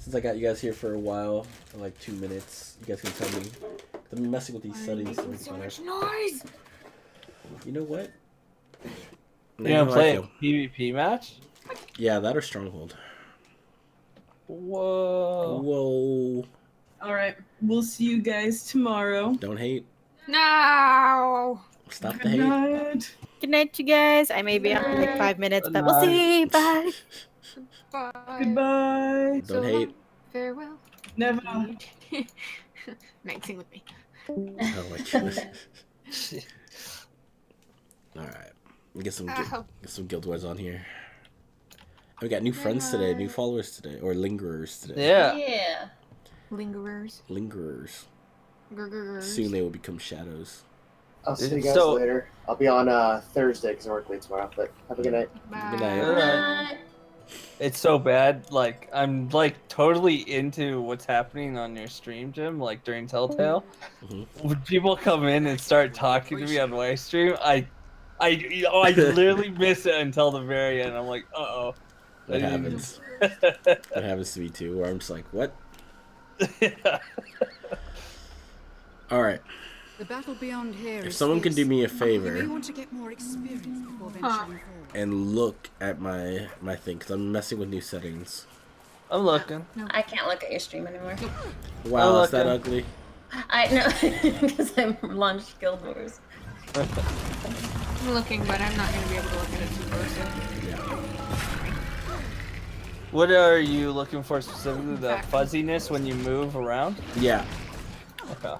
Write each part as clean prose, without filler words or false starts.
Since I got you guys here for a while, for like 2 minutes, you guys can tell me. I've been messing with these settings. So much noise. You know what? You gonna play a PvP match? Yeah, that or Stronghold. Whoa. Whoa. Alright, we'll see you guys tomorrow. Don't hate. No. Stop the Good hate. night. Good night, you guys. I may be on for like 5 minutes, but we'll see. Bye. Bye. Goodbye. Don't hate. Farewell. Never. Night, sing with me. Oh my goodness. Alright. Get some Guild Wars on here. We got new friends today, new followers today, or lingerers today. Yeah. Lingerers. Lingerers. Gurgurers. Soon they will become shadows. I'll see you guys later. I'll be on Thursday because I work late tomorrow. But have a good night. Bye. Good night. Good night. It's so bad. Like, I'm like totally into what's happening on your stream, Jim. Like during Telltale, when people come in and start talking to me on my stream, I literally miss it until the very end. I'm like, uh-oh. That happens. That happens to me too, where I'm just like, what? Yeah. Alright. The battle beyond here If is someone can do me a favor You may want to get more experience before venturing forward. and look at my thing, because I'm messing with new settings. I'm looking. No. I can't look at your stream anymore. Wow, is that ugly? I know, because I launched Guild Wars. I'm looking, but I'm not going to be able to look at it too closely. Yeah. What are you looking for specifically? The fuzziness when you move around? Yeah. Okay.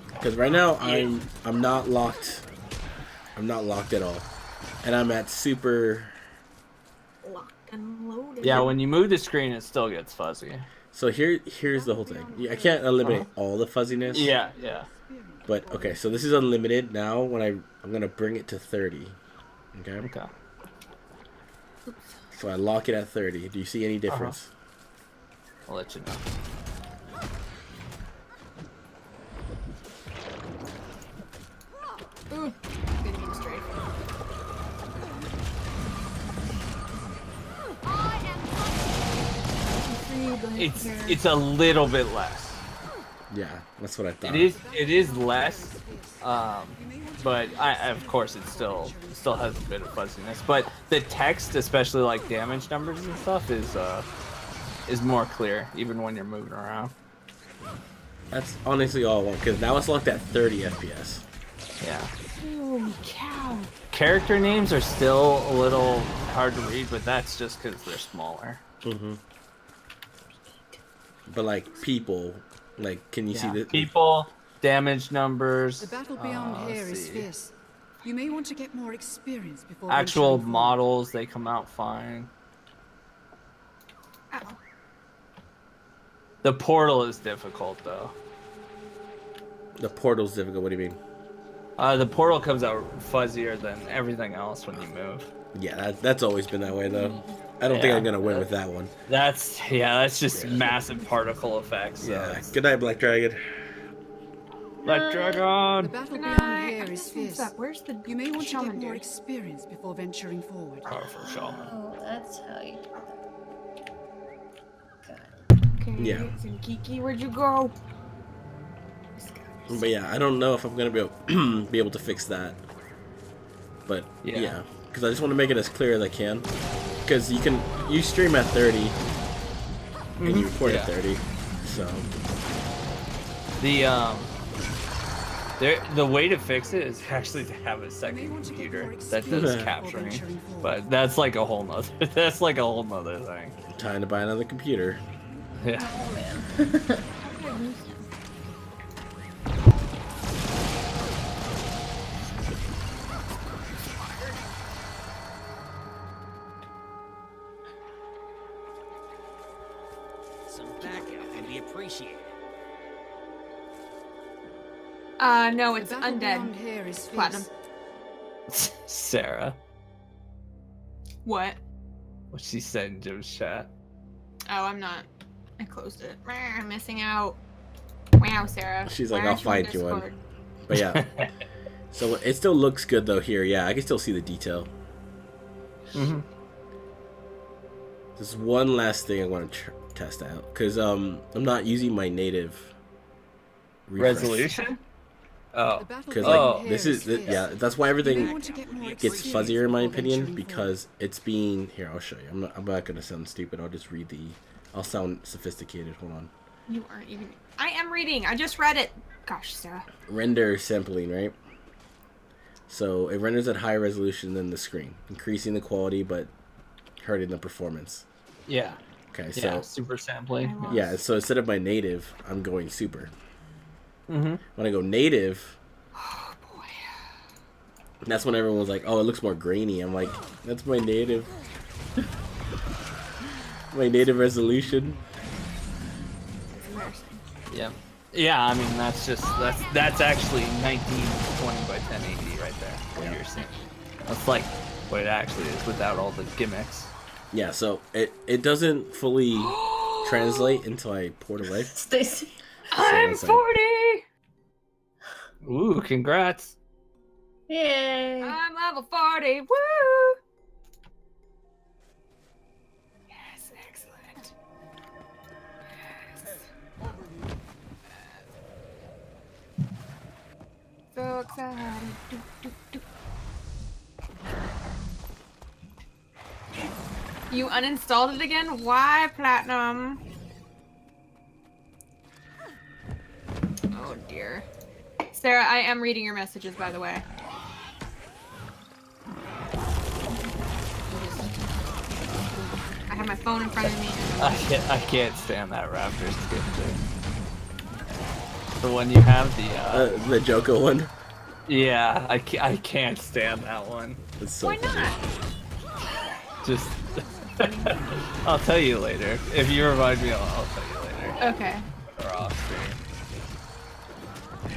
Because right now I'm not locked. I'm not locked at all, and I'm at super. Locked and loaded. Yeah, when you move the screen, it still gets fuzzy. So here's the whole thing. I can't eliminate all the fuzziness. Yeah, yeah. But okay, so this is unlimited now. When I'm gonna bring it to 30. Okay. Okay. So I lock it at 30. Do you see any difference? I'll let you know. Ooh, didn't mean to strafe. It's a little bit less. Yeah, that's what I thought. It is less, but of course it still has a bit of fuzziness. But the text, especially like damage numbers and stuff, is more clear even when you're moving around. That's honestly all I want, because now it's locked at 30 FPS. Yeah. Holy cow. Character names are still a little hard to read, but that's just because they're smaller. Mm-hmm. But like people, like, can you see the people, damage numbers? The battle beyond here is fierce. You may want to get more experience before actual venturing models, they come out fine. Ow. The portal is difficult though. The portal's difficult. What do you mean? The portal comes out fuzzier than everything else when you move. Yeah, that's always been that way though. I don't think I'm gonna win with that one. That's just massive particle effects. So Yeah. Good night, Black Dragon. Black Dragon. The battle beyond here is fierce. Where's the You may want to shaman get more dude? experience before venturing forward. Powerful shaman. Oh, that's how you do that. Okay, Yeah. and Kiki, where'd you go? But yeah, I don't know if I'm gonna be able to fix that. But yeah, because I just want to make it as clear as I can. Because you stream at 30 and you record at 30, so the way to fix it is actually to have a second computer that does capturing, but that's like a whole nother thing. Time to buy another computer. Yeah. Oh man. Some backup would be appreciated. No, it's The battle undead. beyond here is Platinum. fierce. Sarah, What? what she said in Jim's chat. Oh, I'm not. I closed it. I'm missing out. Wow, Sarah. She's like, Why I'll aren't you on find you one. Discord? But yeah, so it still looks good though here. Yeah, I can still see the detail. There's one last thing I want to test out because I'm not using my native refresh. Resolution. Oh, because like this is yeah, that's why everything gets fuzzier in my opinion, because it's being here. I'll show you. I'm not gonna sound stupid. I'll just read the. I'll sound sophisticated. Hold on. You aren't even. I am reading. I just read it. Gosh, Sarah. Render sampling, right? So it renders at higher resolution than the screen, increasing the quality but hurting the performance. Yeah. Okay, Yeah, so super sampling. yeah, so instead of my native, I'm going super. Mm-hmm. When I go native, Oh boy. that's when everyone's like, "Oh, it looks more grainy." I'm like, "That's my native, my native resolution." It's embarrassing. Yeah. Yeah, I mean that's actually 1920 by 1080 right there. What you're seeing. That's like what it actually is without all the gimmicks. Yeah, so it doesn't fully translate until I port away. Stacy. I'm 40. Ooh, congrats. Yay. I'm level 40. Woo! Yes, excellent. Yes. So excited. Do, do, do. You uninstalled it again? Why, Platinum? Oh dear. Sarah, I am reading your messages, by the way. I have my phone in front of me. I can't stand that Raptors skin thing. The one you have, The Joko one. yeah, I can't stand that one. It's so Why funny. not? Just I'll tell you later. If you remind me, I'll tell you later. Okay. Or off stream.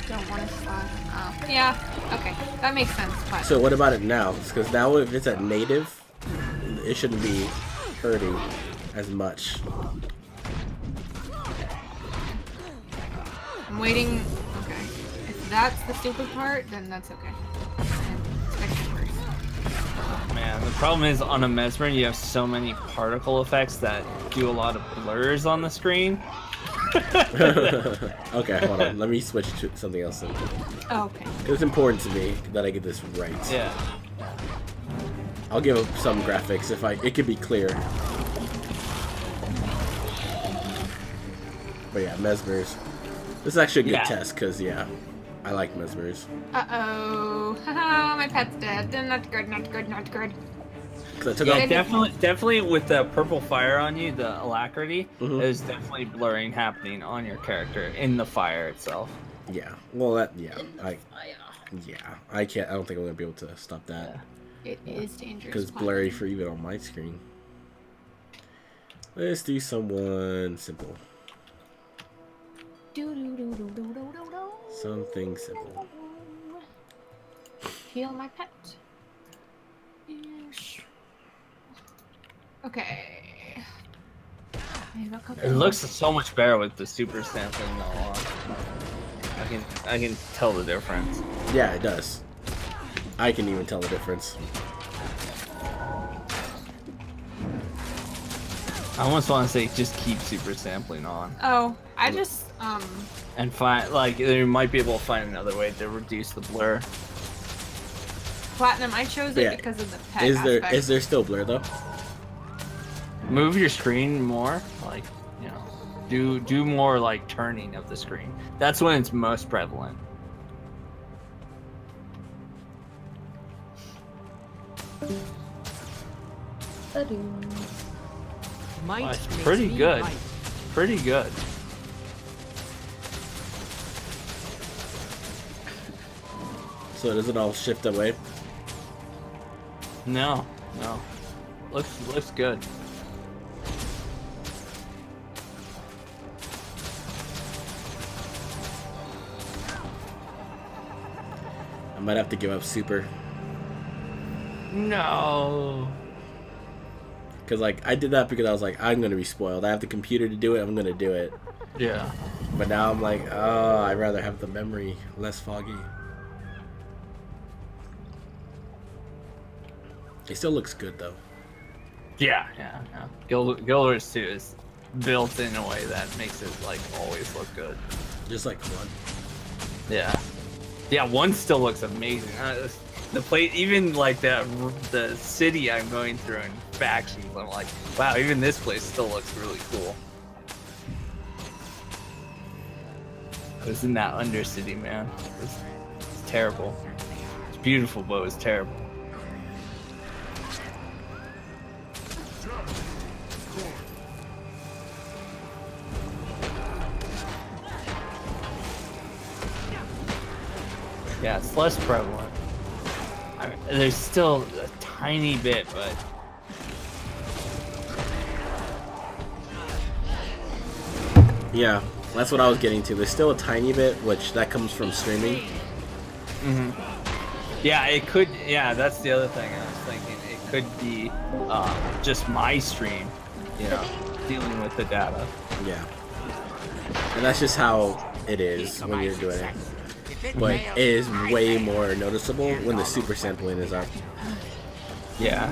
Don't want to slash. Oh. Yeah. Okay. That makes sense. But So what about it now? Because now if it's at native, it shouldn't be hurting as much. I'm waiting. Okay. If that's the stupid part, then that's okay. Man, the problem is on a Mesmer, you have so many particle effects that do a lot of blurs on the screen. Okay, hold on. Let me switch to something else. Oh, okay. It's important to me that I get this right. Yeah. I'll give up some graphics if it could be clear. But yeah, Mesmers. This is actually a good test because yeah, I like Mesmers. Uh-oh. Haha, my pet's dead. Not good, not good, not good. Cause I took Yeah, off. definitely with the purple fire on you, the alacrity, Mhm. there's definitely blurring happening on your character in the fire itself. Yeah. Well, I can't. I don't think I'm gonna be able to stop that It is dangerous. because it's blurry for even on my screen. Let's do someone simple. Something simple. Heal my pet. Yes. Okay. I have a couple. It looks so much better with the super sampling though. I can tell the difference. Yeah, it does. I can even tell the difference. I almost want to say just keep super sampling on. Oh, I just And find like they might be able to find another way to reduce the blur. Platinum. I chose it Yeah. because of the pet Is there still blur though? Move your screen more, like you know, do more like turning of the screen. That's when it's most prevalent. Might It's makes pretty me good. right. Pretty good. So does it all shift away? No. Looks good. I might have to give up super. No. Because like I did that because I was like, I'm gonna be spoiled. I have the computer to do it. I'm gonna do it. Yeah. But now I'm like, oh, I'd rather have the memory less foggy. It still looks good though. Yeah. Guilders 2 is built in a way that makes it like always look good. Just like 1. Yeah, 1 still looks amazing. The place, even like the city I'm going through in factions, I'm like, wow, even this place still looks really cool. I was in that Undercity, man. It's terrible. It's beautiful, but it was terrible. Yeah, it's less prevalent. I mean, there's still a tiny bit, but Yeah, that's what I was getting to. There's still a tiny bit, which that comes from streaming. yeah, it could. Yeah, that's the other thing I was thinking. It could be just my stream, you know, dealing with the data. Yeah, and that's just how it is when you're doing it. But it is way more noticeable when the super sampling is up. Yeah.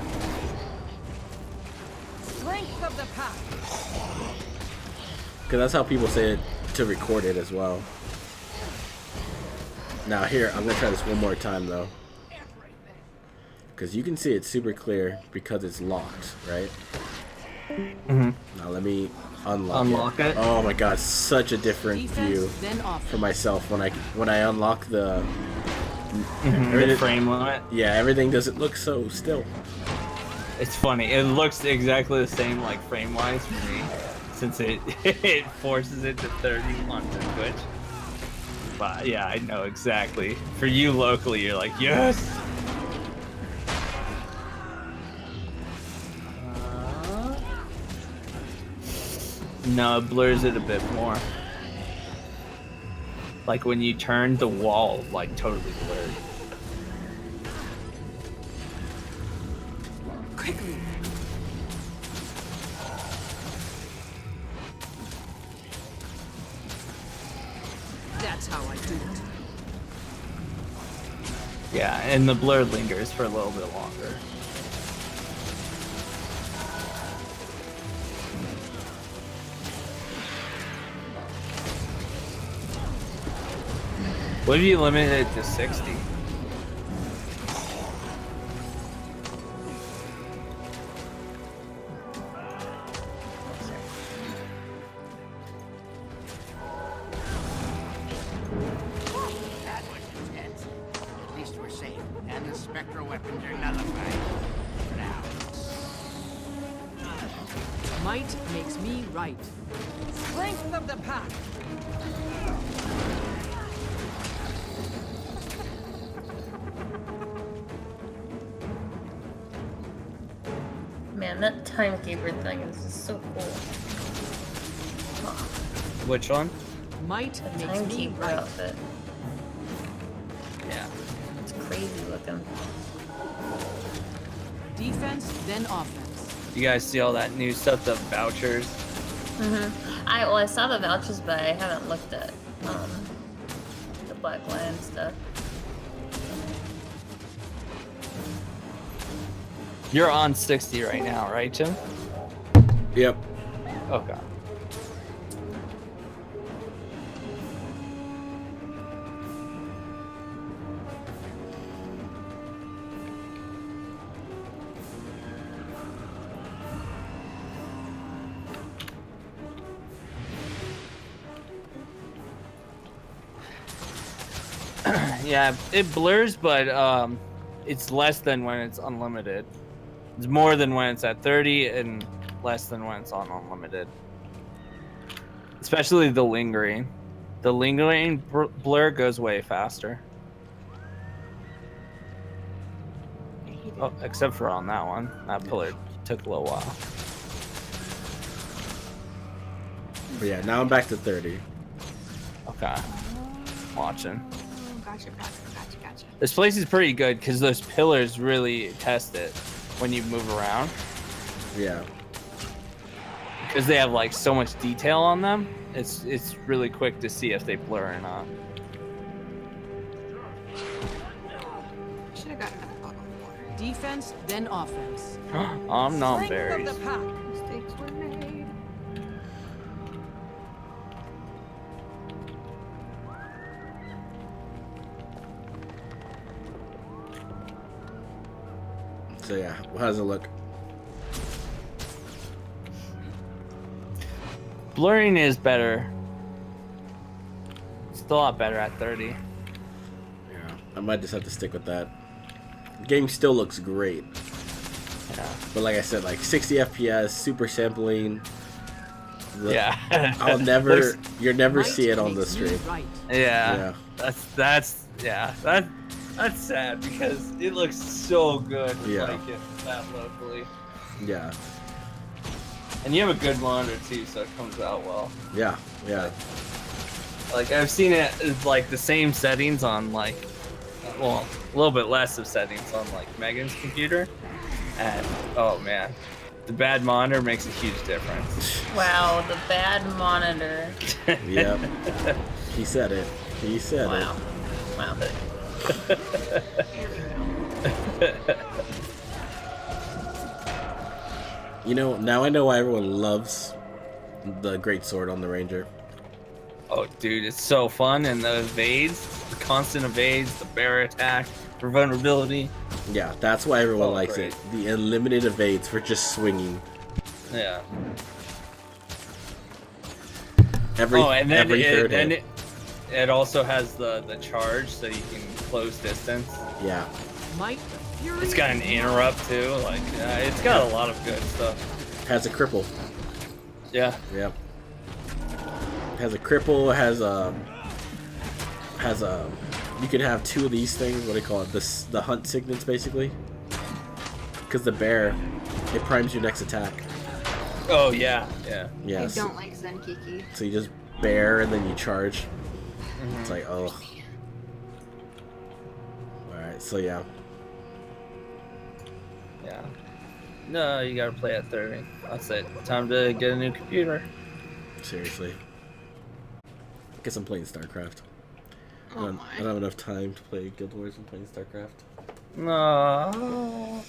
Because that's how people say it to record it as well. Now here, I'm going to try this one more time though. Because you can see it super clear because it's locked, right? Now let me unlock it. Oh my god, such a different view for myself when I unlock the frame limit. Yeah, everything doesn't look so still. It's funny. It looks exactly the same, like frame wise for me, since it forces it to 30 on Twitch. But yeah, I know exactly. For you locally, you're like, yes. No, it blurs it a bit more. Like when you turn the wall, like totally blurred. Quickly. That's how I do it. Yeah, and the blur lingers for a little bit longer. What if you limit it to 60? That was intense. At least we're safe, and the spectral weapons are nullified. Now. Might makes me right. Strength of the pack. Man, that timekeeper thing is just so cool. Which one? Might The makes me timekeeper right. outfit. Yeah. It's crazy looking. Defense, then offense. You guys see all that new stuff, the vouchers? I saw the vouchers, but I haven't looked at the Black Lion stuff. You're on 60 right now, right, Tim? Yep. Okay. Yeah, it blurs, but it's less than when it's unlimited. It's more than when it's at 30 and less than when it's on unlimited. Especially the lingering. The lingering blur goes way faster. Oh, except for on that one. That pillar took a little while. But yeah, now I'm back to 30. Okay. Watching. Gotcha. This place is pretty good because those pillars really test it when you move around. Yeah. Because they have like so much detail on them, it's really quick to see if they blur or not. Should have gotten another bottle of water. defense, then offense. I'm not berries. Mistakes were made. So yeah, how does it look? Blurring is better. It's a lot better at 30. Yeah, I might just have to stick with that. The game still looks great. Yeah. But like I said, like 60 FPS, super sampling. Yeah. I'll never, you'll never see it on the stream. Yeah. That's sad because it looks so good. Yeah. Like it that locally. Yeah. And you have a good monitor too, so it comes out well. Yeah. Yeah. Like I've seen it like the same settings on like, well, a little bit less of settings on like Megan's computer, and oh man, the bad monitor makes a huge difference. Wow, the bad monitor. Yep. He said it. He said Wow. Wow. You know, now I know why everyone loves the Great Sword on the Ranger. Oh, dude, it's so fun, and the evades, the constant evades, the bear attack for vulnerability. Yeah, that's why everyone Oh, likes great. it. The unlimited evades for just swinging. Yeah. Every and then every third hit. it also has the charge, so you can close distance. Yeah. It's got an interrupt too. Like it's got a lot of good stuff. Has a cripple. Yeah. Yep. Has a cripple. Has a. You can have two of these things. What do you call it? The hunt signets, basically. Because the bear, it primes your next attack. Oh yeah, yeah. Yeah. I don't like Zenkiki. So you just bear and then you charge. It's like, oh. Alright, so yeah. Yeah. No, you gotta play at 30. That's it. Time to get a new computer. Seriously. Guess I'm playing StarCraft. I Oh don't my. have enough time to play Guild Wars and playing StarCraft. No.